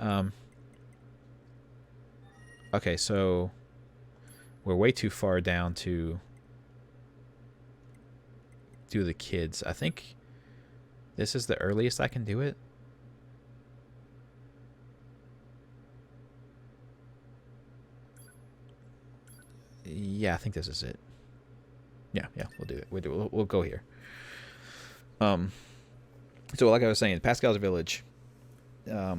Um, okay, so we're way too far down to do the kids. I think this is the earliest I can do it. Yeah, I think this is it. Yeah, we'll do it. We'll go here. So like I was saying, Pascal's Village, I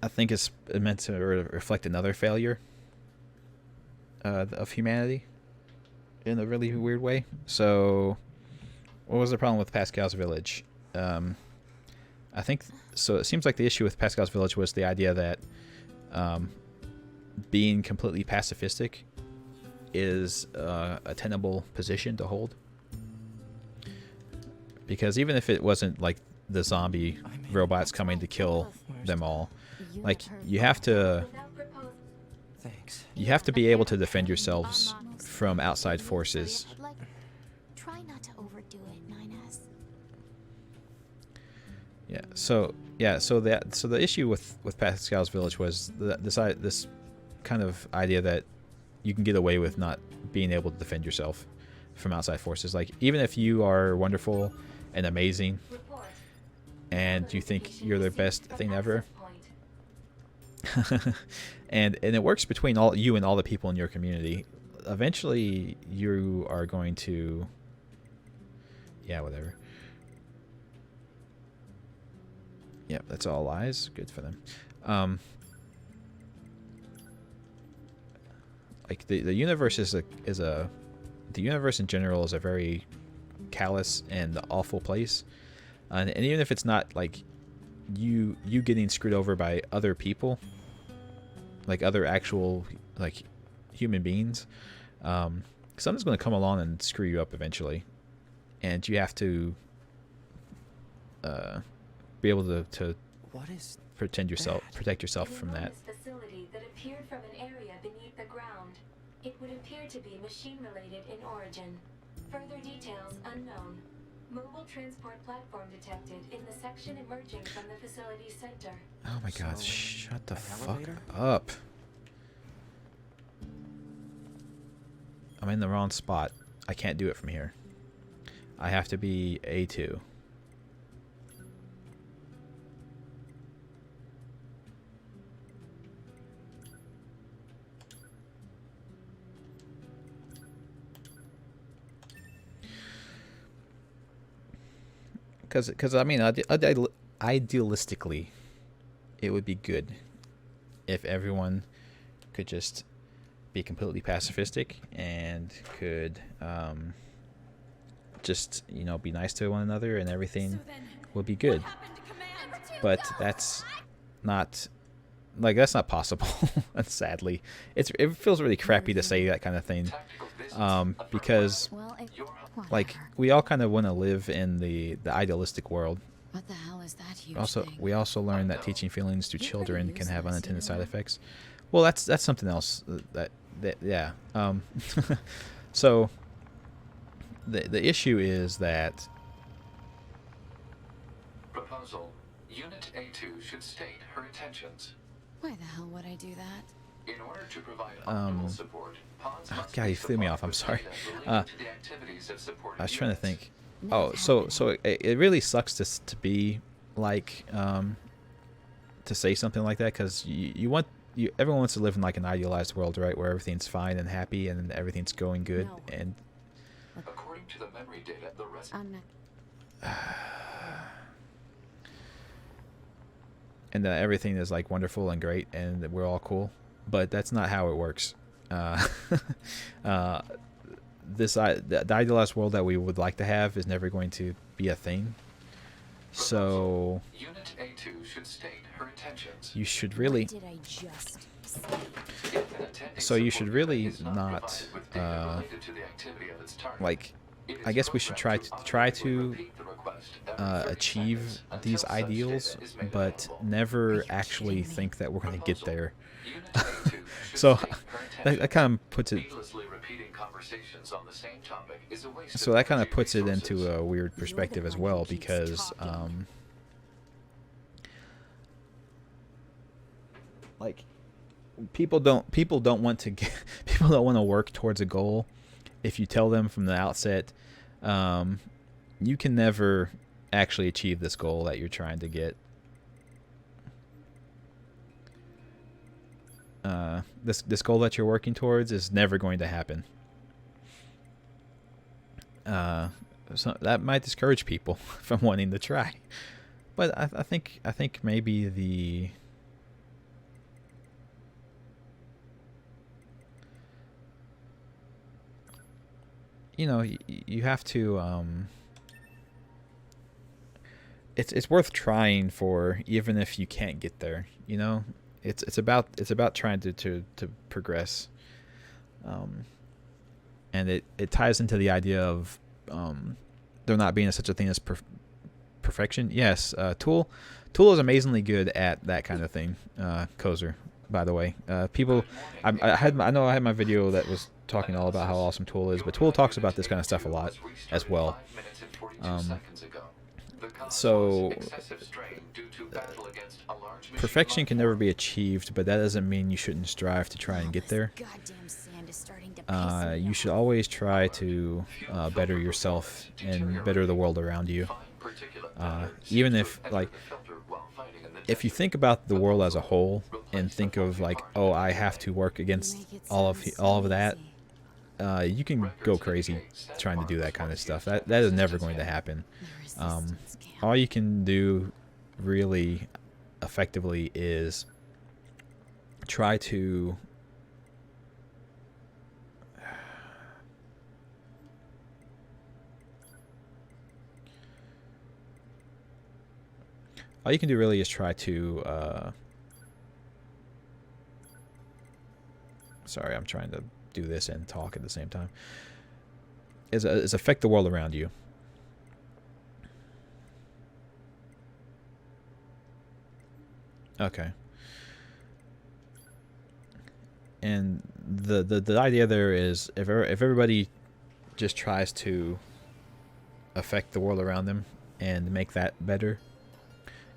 think it's meant to reflect another failure of humanity in a really weird way. So, what was the problem with Pascal's Village? I think so. It seems like the issue with Pascal's Village was the idea that being completely pacifistic is a tenable position to hold. Because even if it wasn't like the zombie robots coming to kill them all, like you have to be able to defend yourselves from outside forces. Try not to overdo it, Nines. So the issue with Pascal's Village was this kind of idea that you can get away with not being able to defend yourself from outside forces. Like even if you are wonderful and amazing and you think you're the best thing ever, and it works between all you and all the people in your community, eventually you are going to whatever. Yep, that's all lies. Good for them. Like the universe is the universe in general is a very callous and awful place, and even if it's not like you getting screwed over by other people, like other actual like human beings, something's going to come along and screw you up eventually, and you have to be able to protect yourself from that. Facility that appeared from an area beneath the ground. It would appear to be machine-related in origin. Further details unknown. Mobile transport platform detected in the section emerging from the facility center. Oh my god, shut the fuck up. I'm in the wrong spot. I can't do it from here. I have to be A2. Because I mean, idealistically, it would be good if everyone could just be completely pacifistic and could just be nice to one another and everything would be good. But that's not possible. Sadly, it feels really crappy to say that kind of thing, because like we all kind of want to live in the idealistic world. What the hell is that huge thing? We also learn that teaching feelings to children can have unintended side effects. Well, that's something else. So the issue is that proposal Unit A2 should state her intentions. Why the hell would I do that? In order to provide optimal support, God, you threw me off. I'm sorry. I was trying to think. Oh, Nothing's so it really sucks to be like to say something like that, because everyone wants to live in like an idealized world, right, where everything's fine and happy and everything's going good. No. And according to the memory data, the rest. I'm not. and that everything is like wonderful and great and that we're all cool, but that's not how it works. The idealized world that we would like to have is never going to be a thing. So Unit A2 should state her intentions. you should really What did I just say? so you should really not like, I guess we should try to achieve these ideals, but never actually think that we're going to get there. So that kind of puts it. So that kind of puts it into a weird perspective as well, because like people don't want to get, people don't want to work towards a goal if you tell them from the outset, you can never actually achieve this goal that you're trying to get. This goal that you're working towards is never going to happen. So that might discourage people from wanting to try. But I think maybe the you have to it's worth trying for, even if you can't get there. It's about trying to progress. And it ties into the idea of there not being such a thing as perfection. Yes, Tool is amazingly good at that kind of thing. Kozer, by the way, people, I know I had my video that was talking all about how awesome Tool is, but Tool talks about this kind of stuff a lot as well. So perfection can never be achieved, but that doesn't mean you shouldn't strive to try and get there. You should always try to better yourself and better the world around you. Even if you think about the world as a whole and think of like, oh, I have to work against all of that, you can go crazy trying to do that kind of stuff. That is never going to happen. All you can do really effectively is try to all you can do really is try to sorry, I'm trying to do this and talk at the same time, is affect the world around you. Okay. And the idea there is if everybody just tries to affect the world around them and make that better,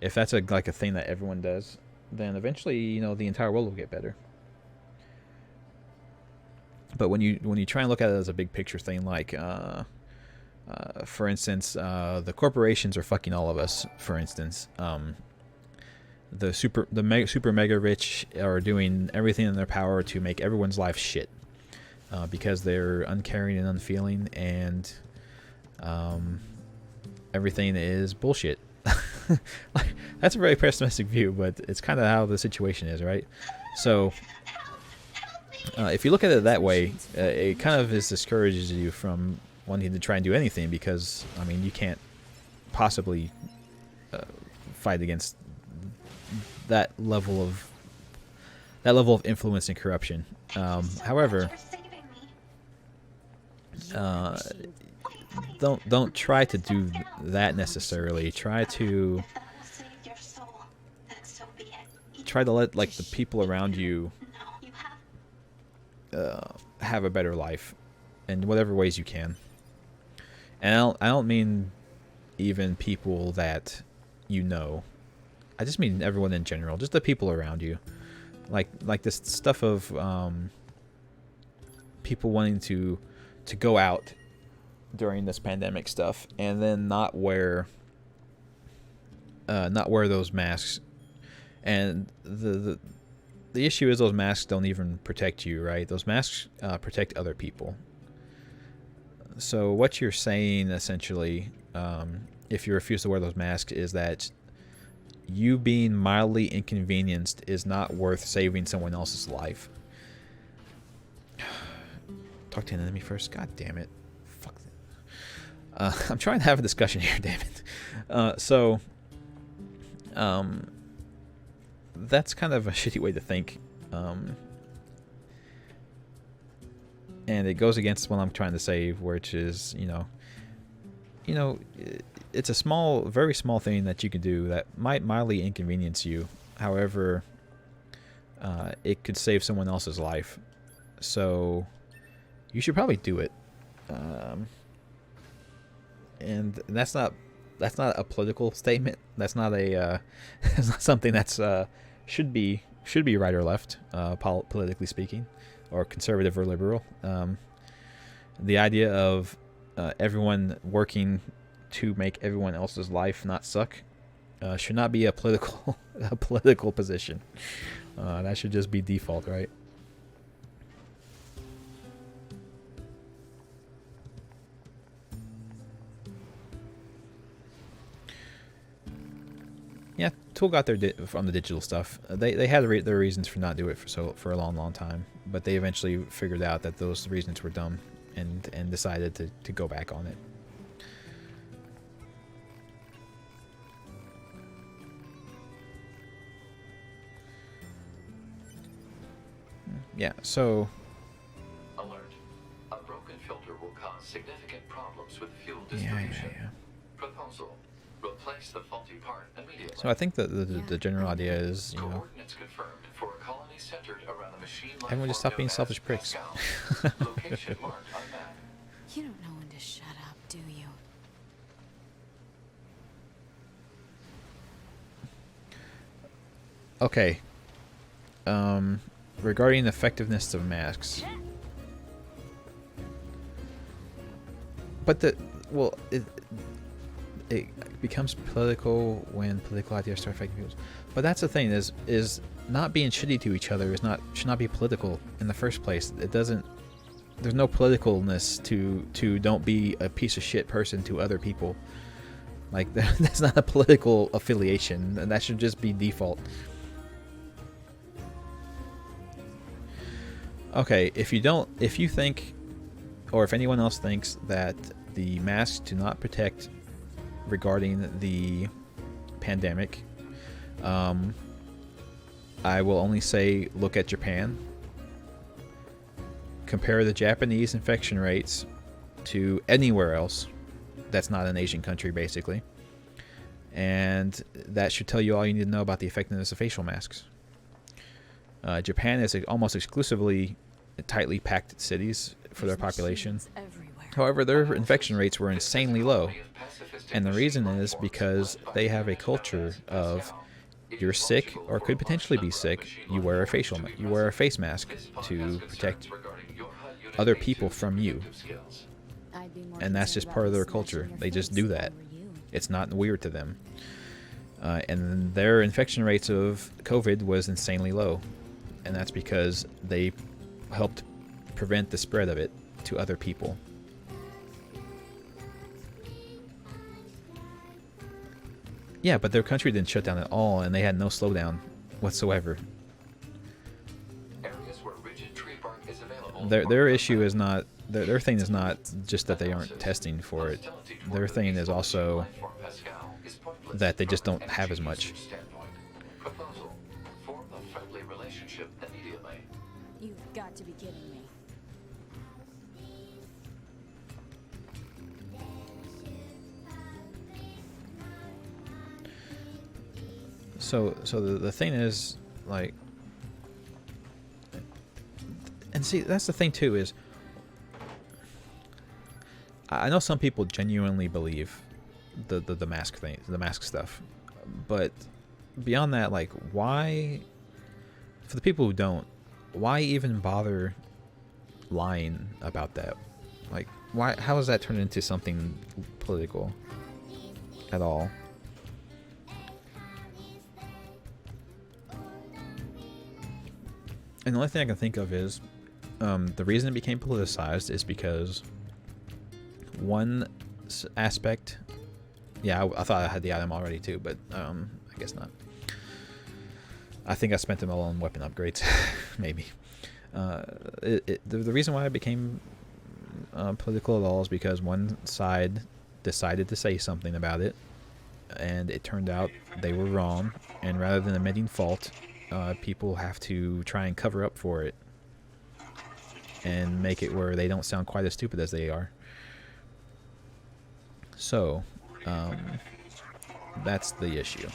if that's a thing that everyone does, then eventually the entire world will get better. But when you try and look at it as a big picture thing, like for instance, the corporations are fucking all of us. For instance, the super mega rich are doing everything in their power to make everyone's life shit, because they're uncaring and unfeeling, and everything is bullshit. That's a very pessimistic view, but it's kind of how the situation is, right? So if you look at it that way, it kind of discourages you from wanting to try and do anything, because I mean, you can't possibly fight against that level of influence and corruption. However, don't try to do that necessarily. Try to let the people around you have a better life in whatever ways you can. And I don't mean even people that I just mean everyone in general, just the people around you. Like this stuff of people wanting to go out during this pandemic stuff and then not wear those masks. And the issue is those masks don't even protect you, right? Those masks protect other people. So what you're saying essentially, if you refuse to wear those masks, is that you being mildly inconvenienced is not worth saving someone else's life. Talk to an enemy first. God damn it. Fuck that. I'm trying to have a discussion here, damn it. So that's kind of a shitty way to think. And it goes against what I'm trying to say, which is, it's a very small thing that you can do that might mildly inconvenience you. However, it could save someone else's life. So you should probably do it. And that's not a political statement. That's not that's not something that's should be should be right or left, politically speaking, or conservative or liberal. The idea of everyone working to make everyone else's life not suck should not be a political a political position. That should just be default, right? Yeah, Tool got their from the digital stuff. They had their reasons for not doing it for a long time, but they eventually figured out that those reasons were dumb, and decided to go back on it. Yeah, so Alert. A broken filter will cause significant problems with fuel distribution. yeah. Proposal. Replace the faulty part immediately. So I think the general idea is, you know, Coordinates confirmed for a colony centered around the machine life everyone just form stop being known as selfish pricks. Pascal. Location marked on map. You don't know when to shut up, do you? Okay. Regarding the effectiveness of masks. But it becomes political when political ideas start affecting people. But that's the thing, is not being shitty to each other should not be political in the first place. It doesn't. There's no politicalness to don't be a piece of shit person to other people. Like that's not a political affiliation, and that should just be default. Okay, if you think, or if anyone else thinks that the masks do not protect regarding the pandemic, I will only say look at Japan. Compare the Japanese infection rates to anywhere else that's not an Asian country, basically. And that should tell you all you need to know about the effectiveness of facial masks. Japan is almost exclusively tightly packed cities for their population. However, their infection rates were insanely low. And the reason is because they have a culture of you're sick or could potentially be sick, you wear a face mask to protect other people from you. And that's just part of their culture. They just do that. It's not weird to them. And their infection rates of COVID was insanely low. And that's because they helped prevent the spread of it to other people. Yeah, but their country didn't shut down at all, and they had no slowdown whatsoever. Areas where rigid tree bark is available. Their issue is not their thing is not just that they aren't testing for it. Their thing is also that they just don't have as much. Proposal. Form a friendly relationship immediately. You've got to be kidding me. So the thing is, like, and see, that's the thing too, is I know some people genuinely believe the mask thing, the mask stuff, but beyond that, like, why, for the people who don't, why even bother lying about that? Like, why, how does that turn into something political at all? And the only thing I can think of is the reason it became politicized is because one aspect. Yeah, I thought I had the item already too, but I guess not. I think I spent them all on weapon upgrades, maybe. The reason why it became political at all is because one side decided to say something about it, and it turned out they were wrong, and rather than admitting fault, people have to try and cover up for it and make it where they don't sound quite as stupid as they are. So, that's the issue.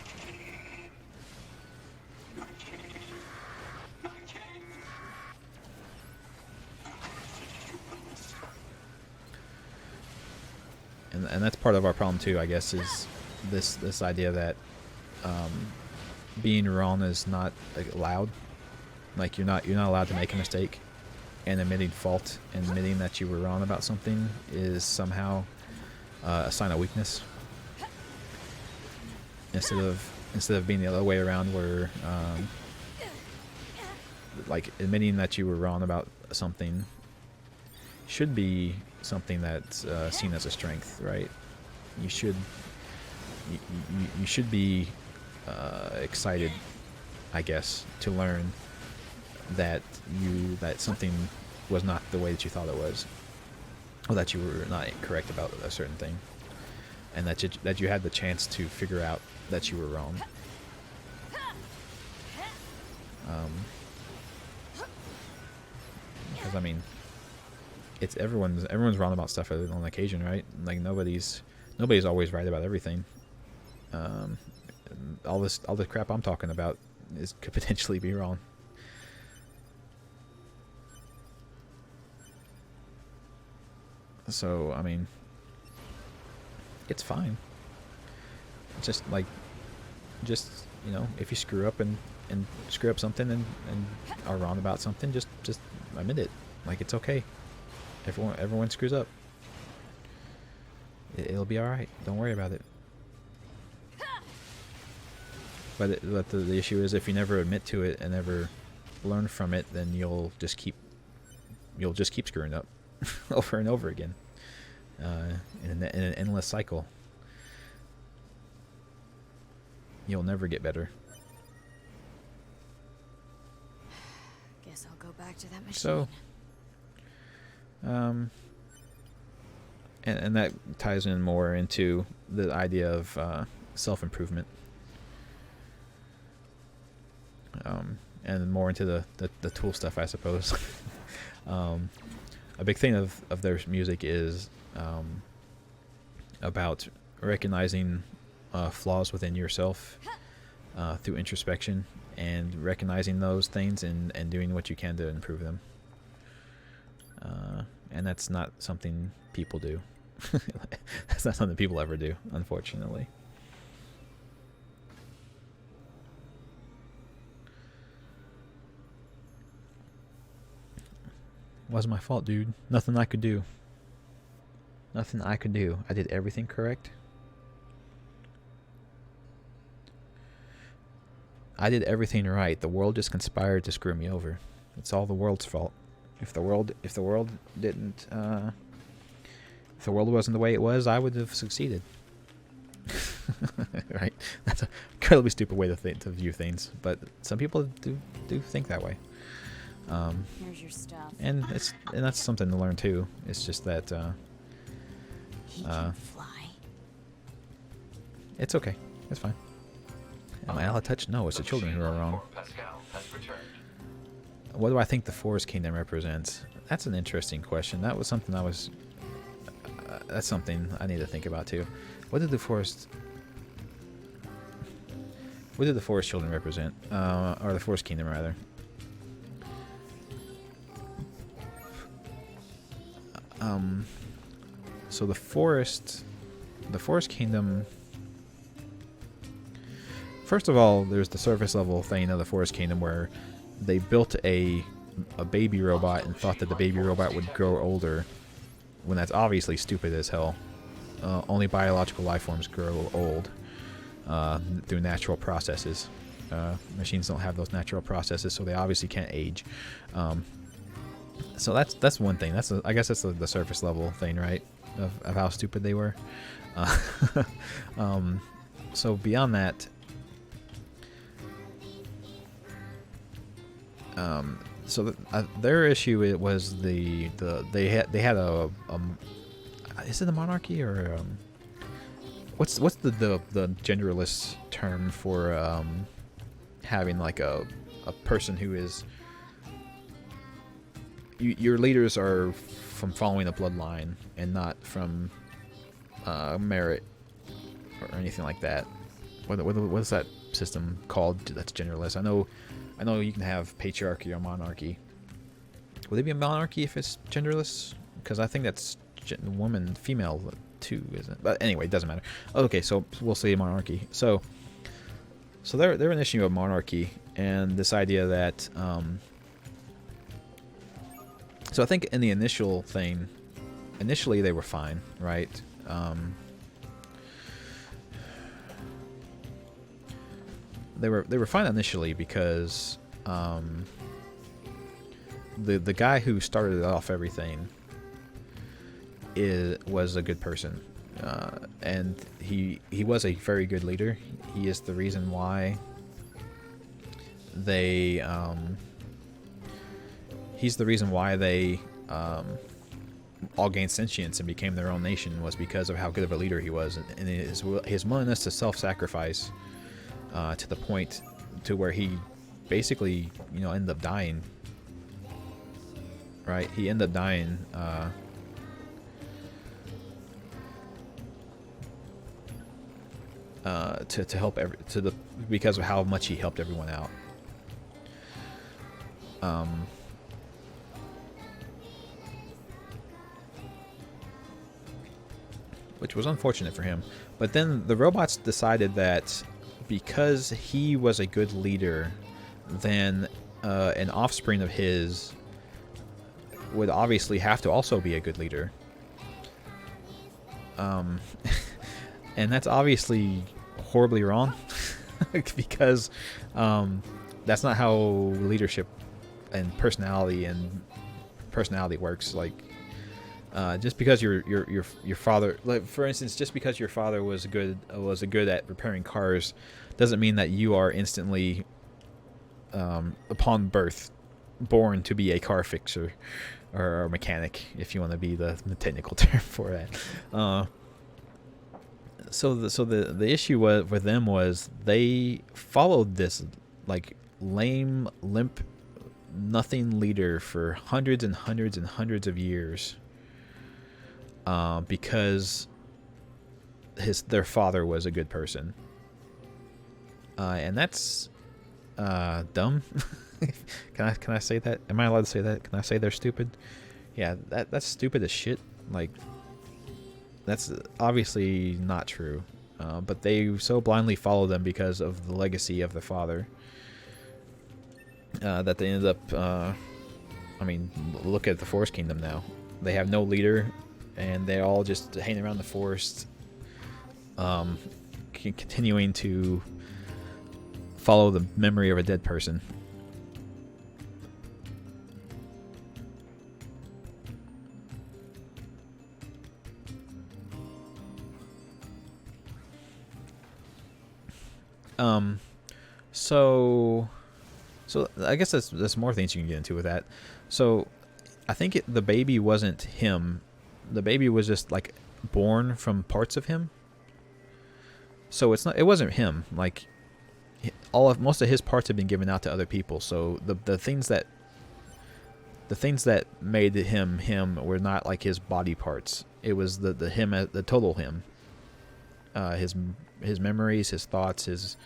And that's part of our problem too, I guess, is this idea that being wrong is not like, allowed. Like you're not allowed to make a mistake, and admitting fault and admitting that you were wrong about something is somehow a sign of weakness. Instead of being the other way around, where like admitting that you were wrong about something should be something that's seen as a strength, right? You should be excited, I guess, to learn that something was not the way that you thought it was, or that you were not correct about a certain thing, and that you had the chance to figure out that you were wrong. Because I mean, it's everyone's wrong about stuff on occasion, right? Like nobody's always right about everything. All this crap I'm talking about could potentially be wrong. So I mean, it's fine. Just you know, if you screw up and screw up something and are wrong about something, just admit it. Like, it's okay. Everyone screws up. It'll be all right. Don't worry about it. But the issue is, if you never admit to it and never learn from it, then you'll just keep screwing up over and over again in an endless cycle. You'll never get better. Guess I'll go back to that machine. So, and that ties in more into the idea of self-improvement, and more into the tool stuff, I suppose. A big thing of their music is about recognizing flaws within yourself through introspection, and recognizing those things and doing what you can to improve them. And that's not something people do. That's not something people ever do, unfortunately. Wasn't my fault, dude. Nothing I could do. Nothing I could do. I did everything correct. I did everything right. The world just conspired to screw me over. It's all the world's fault. If the world didn't, if the world wasn't the way it was, I would have succeeded. Right? That's a incredibly stupid way to view things, but some people do think that way. Here's your stuff. And that's something to learn too. It's just that He can fly. it's okay. It's fine. Am I out of touch? No, it's the children who are wrong. Pascal has returned. What do I think the Forest Kingdom represents? That's an interesting question. That was something that's something I need to think about too. What did the Forest Children represent? Or the Forest Kingdom, rather. So the Forest Kingdom. First of all, there's the surface level thing of the Forest Kingdom where they built a baby robot and thought that the baby robot would grow older, when that's obviously stupid as hell. Only biological life forms grow old through natural processes. Machines don't have those natural processes, so they obviously can't age. So that's one thing. I guess that's the surface level thing, right? Of how stupid they were. So beyond that, their issue was they had a is it a monarchy, or what's the genderless term for having like a person who is your leaders are from following a bloodline and not from merit or anything like that. What's that system called that's genderless? I know you can have patriarchy or monarchy. Would it be a monarchy if it's genderless? Because I think that's woman, female too, isn't it? But anyway, it doesn't matter. Okay, so we'll say monarchy. So So they're an issue of monarchy and this idea that so I think in the initial thing, initially they were fine, right? They were fine initially because the guy who started off everything was a good person, and he was a very good leader. He is the reason why they he's the reason why they all gained sentience and became their own nation, was because of how good of a leader he was, and his willingness to self-sacrifice to the point to where he basically, you know, ended up dying. Right, he ended up dying to help because of how much he helped everyone out. Which was unfortunate for him. But then the robots decided that because he was a good leader, then an offspring of his would obviously have to also be a good leader. And that's obviously horribly wrong because that's not how leadership and personality works. Like just because your father, like for instance, just because your father was good at repairing cars, doesn't mean that you are instantly upon birth born to be a car fixer or a mechanic, if you want to be the technical term for that. So the issue with them was they followed this like lame, limp, nothing leader for hundreds and hundreds and hundreds of years, because their father was a good person, and that's dumb. Can I say that? Am I allowed to say that? Can I say they're stupid? Yeah, that's stupid as shit. Like, that's obviously not true. But they so blindly follow them because of the legacy of their father that they ended up. I mean, look at the Forest Kingdom now. They have no leader, and they're all just hanging around the forest, continuing to follow the memory of a dead person. So I guess there's more things you can get into with that. So I think the baby wasn't him. The baby was just like born from parts of him. So it wasn't him. Like most of his parts have been given out to other people. So the things that made him were not like his body parts. It was the total him. His memories, his thoughts, his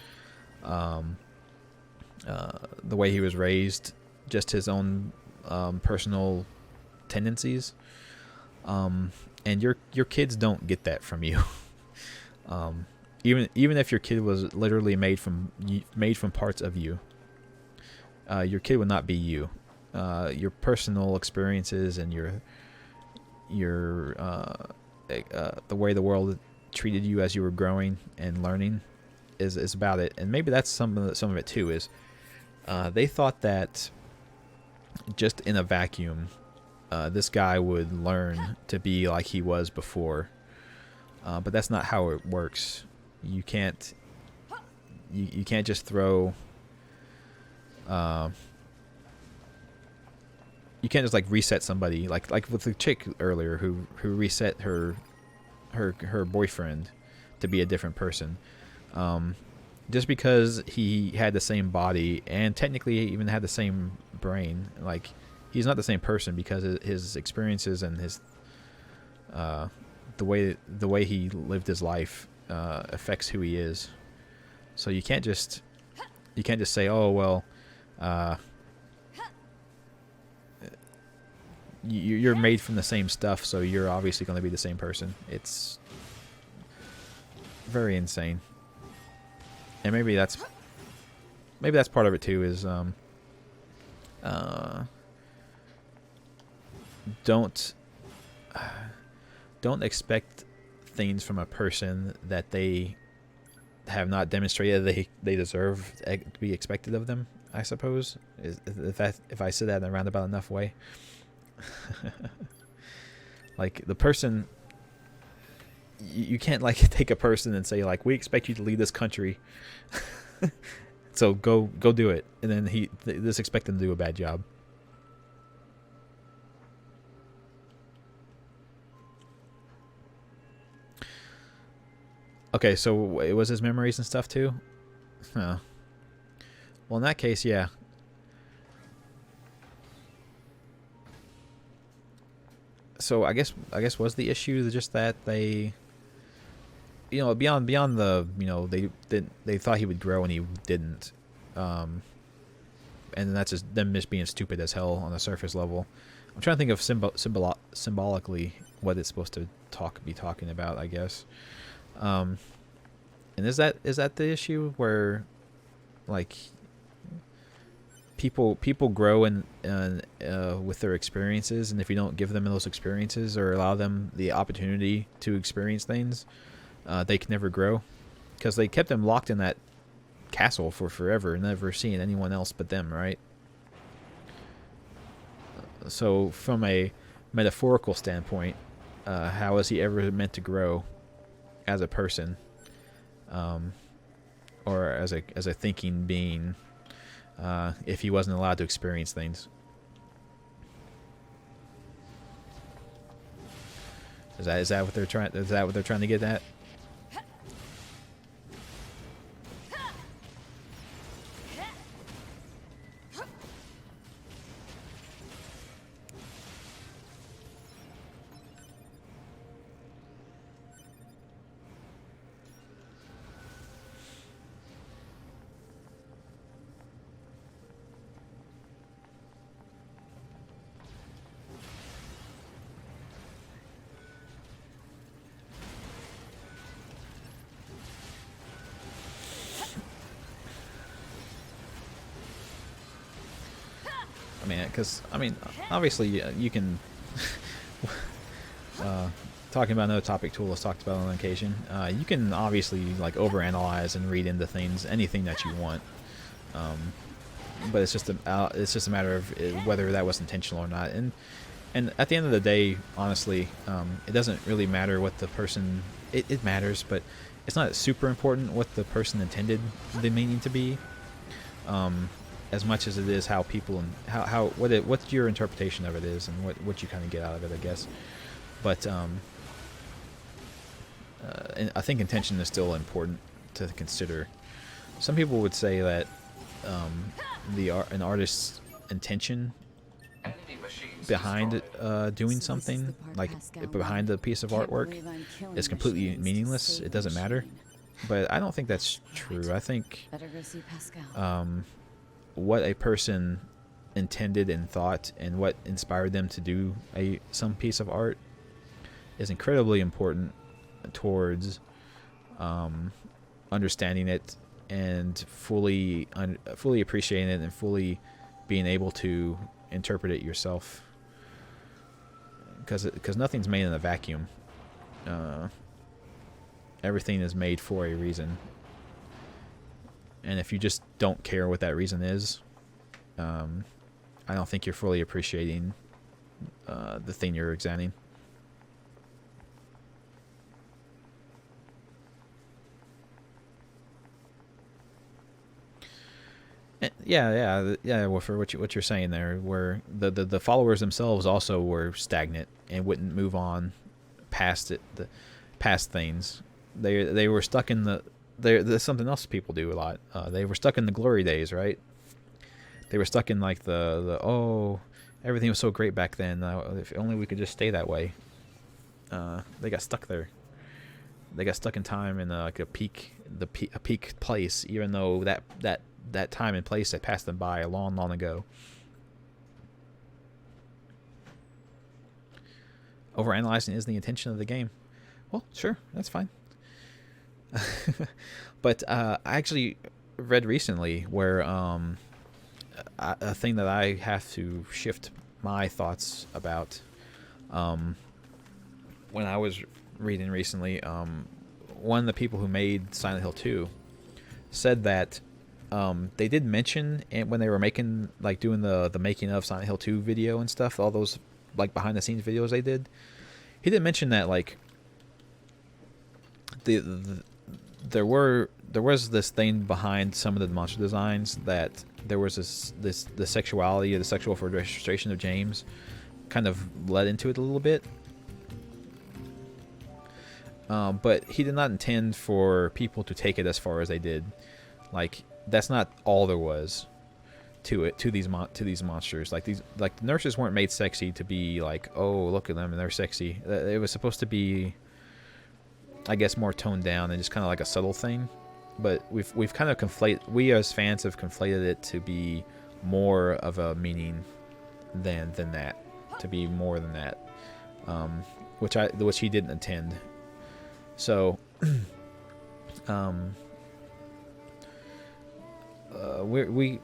the way he was raised, just his own personal tendencies, and your kids don't get that from you. Even if your kid was literally made from parts of you, your kid would not be you. Your personal experiences and the way the world treated you as you were growing and learning is about it. And maybe that's some of it too, is they thought that just in a vacuum this guy would learn to be like he was before, but that's not how it works. You can't just throw you can't just like reset somebody like with the chick earlier who reset her boyfriend to be a different person. Just because he had the same body and technically even had the same brain, like he's not the same person because his experiences and his the way he lived his life affects who he is. So you can't just say, oh well, you're made from the same stuff, so you're obviously going to be the same person. It's very insane. And maybe that's maybe that's part of it too. Is don't don't expect things from a person that they have not demonstrated they deserve to be expected of them. I suppose if I say that in a roundabout enough way. Like the person, you can't like take a person and say like, we expect you to lead this country, so go do it, and then just expect them to do a bad job. Okay, so it was his memories and stuff too. Huh. Well, in that case, yeah. So I guess was the issue just that they, beyond the, they thought he would grow and he didn't, and that's just them just being stupid as hell on the surface level. I'm trying to think of symbolically what it's supposed to be talking about, I guess. And is that the issue where, like, people grow in with their experiences, and if you don't give them those experiences or allow them the opportunity to experience things, they can never grow, because they kept them locked in that castle for forever, never seeing anyone else but them, right? So from a metaphorical standpoint, how is he ever meant to grow as a person, or as a thinking being, if he wasn't allowed to experience things? Is that what they're trying? Is that what they're trying to get at? Because obviously you can. Talking about another topic Tool has talked about on occasion, you can obviously like overanalyze and read into things, anything that you want, but it's just a matter of whether that was intentional or not. And at the end of the day, honestly, it doesn't really matter what the person. It matters, but it's not super important what the person intended the meaning to be. As much as it is how people and what your interpretation of it is, and what you kind of get out of it, I guess. But and I think intention is still important to consider. Some people would say that an artist's intention behind doing something, like behind a piece of artwork, is completely meaningless. It doesn't matter. But I don't think that's true. I think what a person intended and thought, and what inspired them to do some piece of art, is incredibly important towards understanding it and fully appreciating it and fully being able to interpret it yourself. Because nothing's made in a vacuum. Everything is made for a reason. And if you just don't care what that reason is, I don't think you're fully appreciating the thing you're examining. Yeah. Well, for what you're saying there, where the followers themselves also were stagnant and wouldn't move on past past things. They were stuck in there's something else people do a lot. They were stuck in the glory days, right? They were stuck in like the everything was so great back then. If only we could just stay that way. They got stuck there. They got stuck in time in like a peak place, even though that time and place had passed them by a long, long ago. Overanalyzing is the intention of the game. Well, sure, that's fine. But read recently where a thing that I have to shift my thoughts about when I was reading recently, one of the people who made Silent Hill 2 said that they did mention when they were making, like, doing the making of Silent Hill 2 video and stuff, all those like behind the scenes videos they did. He did mention that, like, there was this thing behind some of the monster designs, that there was the sexuality or the sexual frustration of James kind of led into it a little bit. But he did not intend for people to take it as far as they did. Like, that's not all there was to it, to these monsters. Like, the nurses weren't made sexy to be like, oh, look at them and they're sexy. It was supposed to be, I guess, more toned down and just kind of like a subtle thing. But we've kind of we as fans have conflated it to be more of a meaning than that, to be more than that, which he didn't intend. So, we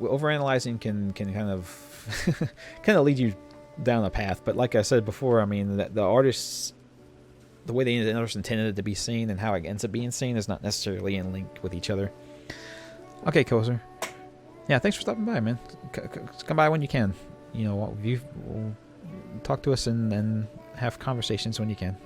overanalyzing can kind of lead you down a path. But like I said before, I mean, the artists, the way the artist intended it to be seen and how it ends up being seen is not necessarily in link with each other. Okay, Koser. Yeah, thanks for stopping by, man. Come by when you can. You know, talk to us and have conversations when you can.